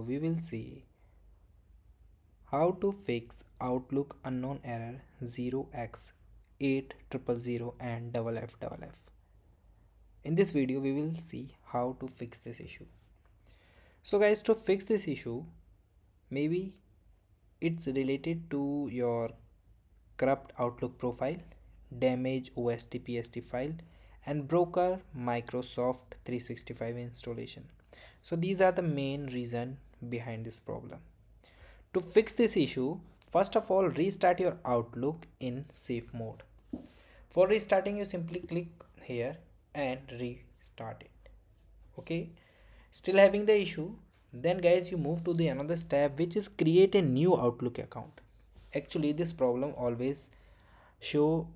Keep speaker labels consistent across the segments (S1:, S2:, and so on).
S1: we will see how to fix Outlook unknown error 0x8000 and FFFF. In this video we will see how to fix this issue. So guys, to fix this issue, maybe it's related to your corrupt Outlook profile, damaged OST/PST file, and broker Microsoft 365 installation. So these are the main reason behind this problem. To fix this issue, first of all, restart your Outlook in safe mode. For restarting, you simply click here and restart it. Okay, still having the issue, then guys, you move to the another step, which is create a new Outlook account. Actually, this problem always show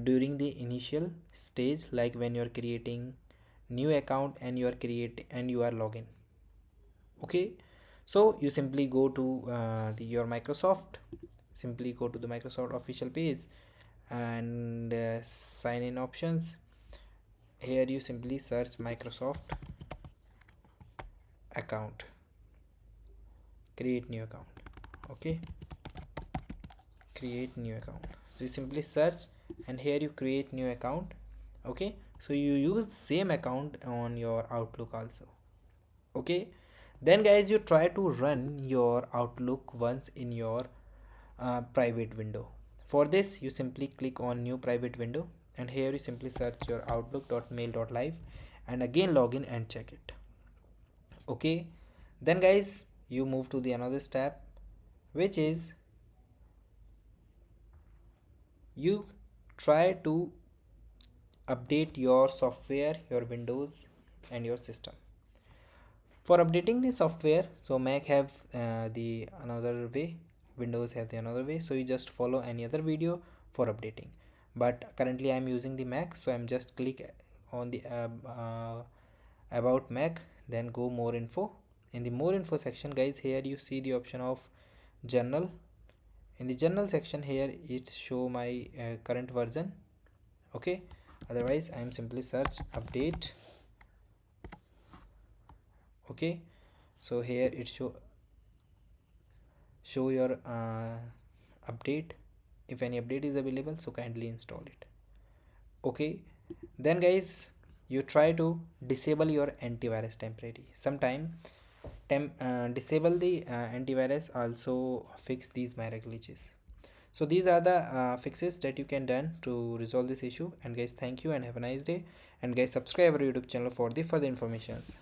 S1: during the initial stage, like when you are creating new account and you are login. Okay, so you simply go to your Microsoft, simply go to the Microsoft official page and sign in options. Here you simply search Microsoft account, create new account. Okay, create new account, so you simply search and here you create new account. Okay, so you use same account on your Outlook also. Okay, then guys, you try to run your Outlook once in your private window. For this, you simply click on new private window and here you simply search your outlook.mail.live and again log in and check it. Okay, then guys, you move to the another step, which is you try to update your software, your Windows and your system. For updating the software, so Mac have the another way, Windows have the another way, so you just follow any other video for updating. But currently I'm using the Mac, so I'm just click on the about Mac, then go more info. In the more info section guys, here you see the option of general. In the general section here it show my current version. Okay, otherwise I'm simply search update. Okay, so here it show your update. If any update is available, so kindly install it. Okay, then guys, you try to disable your antivirus temporarily. Sometime disable the antivirus also fix these minor glitches. So these are the fixes that you can done to resolve this issue. And guys, thank you and have a nice day. And guys, subscribe our YouTube channel for the further informations.